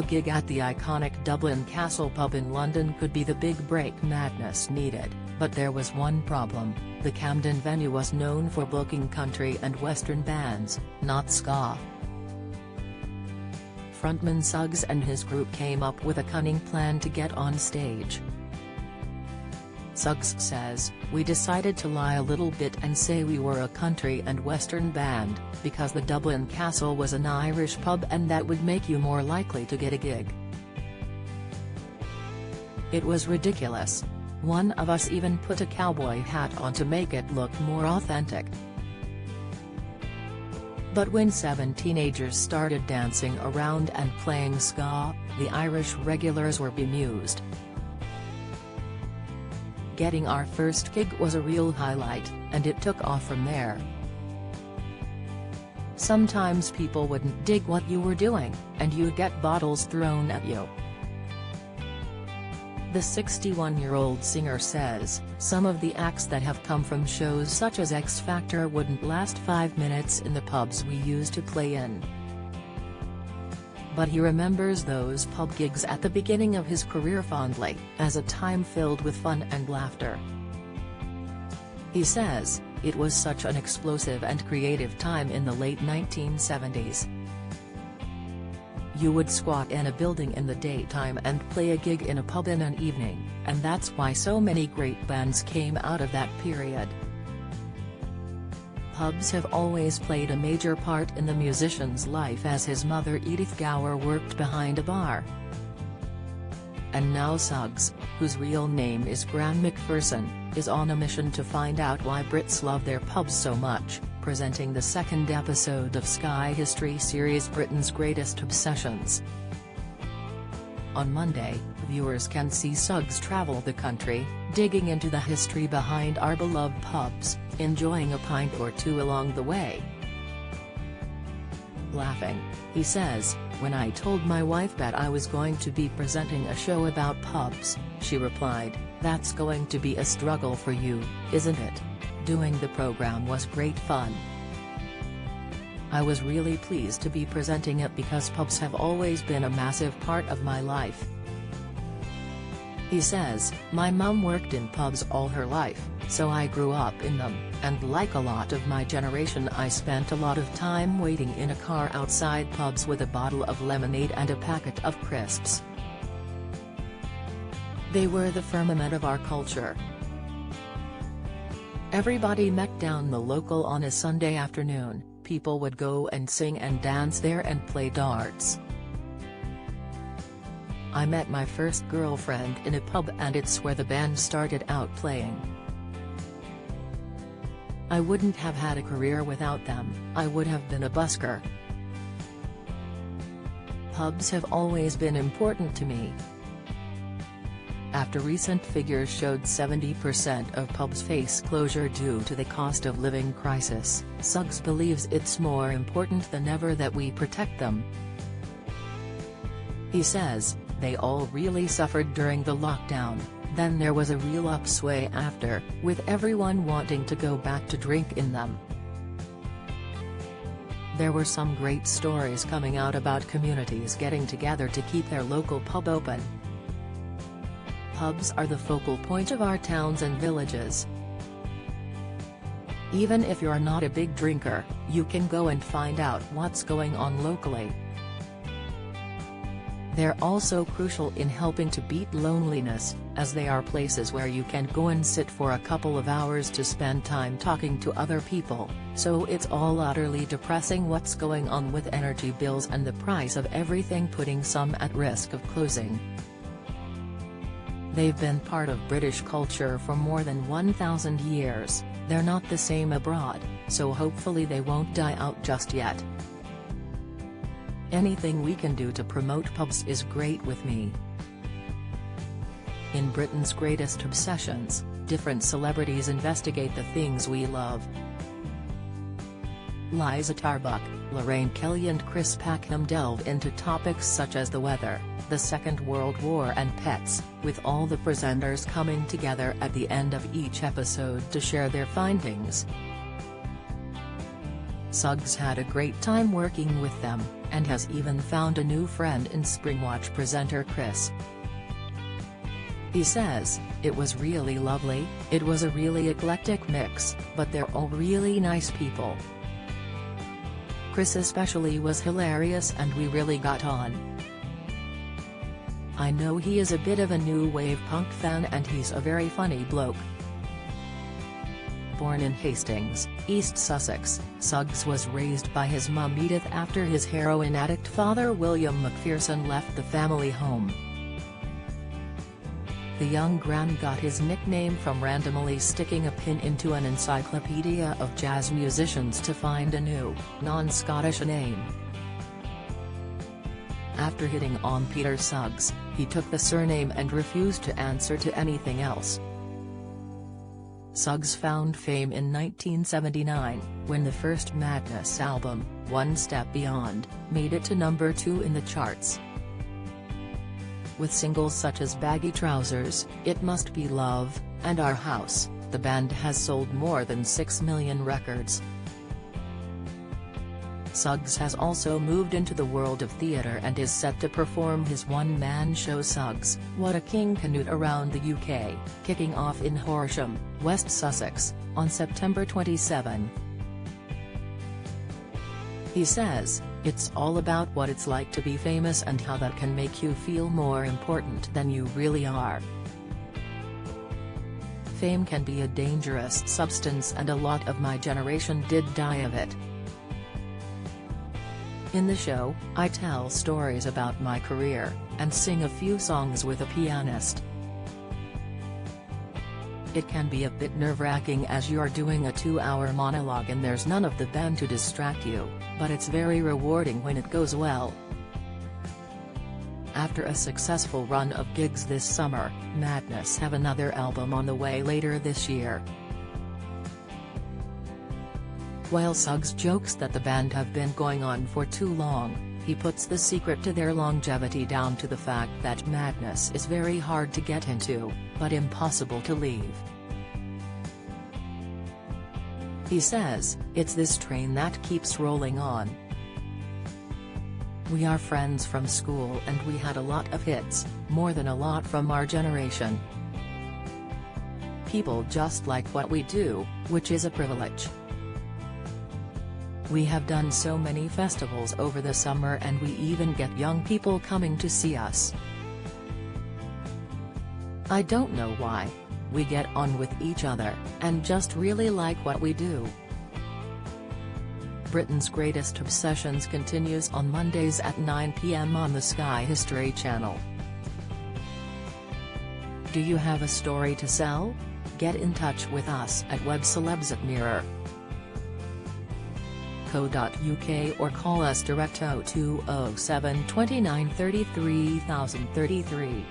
gig at the iconic Dublin Castle pub in London could be the big break madness needed, but there was one problem: the Camden venue was known for booking country and western bands, not ska. Frontman Suggs and his group came up with a cunning plan to get on stage. Suggs says, "We decided to lie a little bit and say we were a country and western band, because the Dublin Castle was an Irish pub and that would make you more likely to get a gig. It was ridiculous. One of us even put a cowboy hat on to make it look more authentic. But when 7 teenagers started dancing around and playing ska, the Irish regulars were bemused. Getting our first gig was a real highlight, and it took off from there. Sometimes people wouldn't dig what you were doing, and you'd get bottles thrown at you." The 61-year-old singer says, "Some of the acts that have come from shows such as X Factor wouldn't last 5 minutes in the pubs we used to play in." But he remembers those pub gigs at the beginning of his career fondly, as a time filled with fun and laughter. He says, "It was such an explosive and creative time in the late 1970s. You would squat in a building in the daytime and play a gig in a pub in an evening, and that's why so many great bands came out of that period." Pubs have always played a major part in the musician's life, as his mother Edith Gower worked behind a bar. And now Suggs, whose real name is Graham McPherson, is on a mission to find out why Brits love their pubs so much, presenting the second episode of Sky History series Britain's Greatest Obsessions. On Monday, viewers can see Suggs travel the country, digging into the history behind our beloved pubs, enjoying a pint or two along the way. Laughing, he says, "When I told my wife that I was going to be presenting a show about pubs, she replied, 'That's going to be a struggle for you, isn't it?' Doing the program was great fun. I was really pleased to be presenting it because pubs have always been a massive part of my life." He says, "My mum worked in pubs all her life, so I grew up in them, and like a lot of my generation I spent a lot of time waiting in a car outside pubs with a bottle of lemonade and a packet of crisps. They were the firmament of our culture. Everybody met down the local on a Sunday afternoon, people would go and sing and dance there and play darts. I met my first girlfriend in a pub and it's where the band started out playing. I wouldn't have had a career without them, I would have been a busker. Pubs have always been important to me." After recent figures showed 70% of pubs face closure due to the cost of living crisis, Suggs believes it's more important than ever that we protect them. He says, "They all really suffered during the lockdown, then there was a real upswing after, with everyone wanting to go back to drink in them. There were some great stories coming out about communities getting together to keep their local pub open. Pubs are the focal point of our towns and villages. Even if you're not a big drinker, you can go and find out what's going on locally. They're also crucial in helping to beat loneliness, as they are places where you can go and sit for a couple of hours to spend time talking to other people, so it's all utterly depressing what's going on with energy bills and the price of everything, putting some at risk of closing. They've been part of British culture for more than 1,000 years, they're not the same abroad, so hopefully they won't die out just yet. Anything we can do to promote pubs is great with me." In Britain's Greatest Obsessions, different celebrities investigate the things we love. Liza Tarbuck, Lorraine Kelly and Chris Packham delve into topics such as the weather, the Second World War and pets, with all the presenters coming together at the end of each episode to share their findings. Suggs had a great time working with them, and has even found a new friend in Springwatch presenter Chris. He says, "It was really lovely, it was a really eclectic mix, but they're all really nice people. Chris especially was hilarious and we really got on. I know he is a bit of a new wave punk fan and he's a very funny bloke." Born in Hastings, East Sussex, Suggs was raised by his mum Edith after his heroin addict father William McPherson left the family home. The young Gran got his nickname from randomly sticking a pin into an encyclopedia of jazz musicians to find a new, non-Scottish name. After hitting on Peter Suggs, he took the surname and refused to answer to anything else. Suggs found fame in 1979, when the first Madness album, One Step Beyond, made it to number 2 in the charts. With singles such as Baggy Trousers, It Must Be Love, and Our House, the band has sold more than 6 million records. Suggs has also moved into the world of theatre and is set to perform his one-man show Suggs, What a King Canute around the UK, kicking off in Horsham, West Sussex, on September 27. He says, "It's all about what it's like to be famous and how that can make you feel more important than you really are. Fame can be a dangerous substance and a lot of my generation did die of it. In the show, I tell stories about my career, and sing a few songs with a pianist. It can be a bit nerve-wracking as you're doing a 2-hour monologue and there's none of the band to distract you, but it's very rewarding when it goes well." After a successful run of gigs this summer, Madness have another album on the way later this year. While Suggs jokes that the band have been going on for too long, he puts the secret to their longevity down to the fact that Madness is very hard to get into, but impossible to leave. He says, "It's this train that keeps rolling on. We are friends from school and we had a lot of hits, more than a lot from our generation. People just like what we do, which is a privilege. We have done so many festivals over the summer and we even get young people coming to see us. I don't know why. We get on with each other, and just really like what we do." Britain's Greatest Obsessions continues on Mondays at 9 p.m. on the Sky History Channel. Do you have a story to sell? Get in touch with us at webcelebs@mirror.co.uk or call us direct 0207 29 33 033.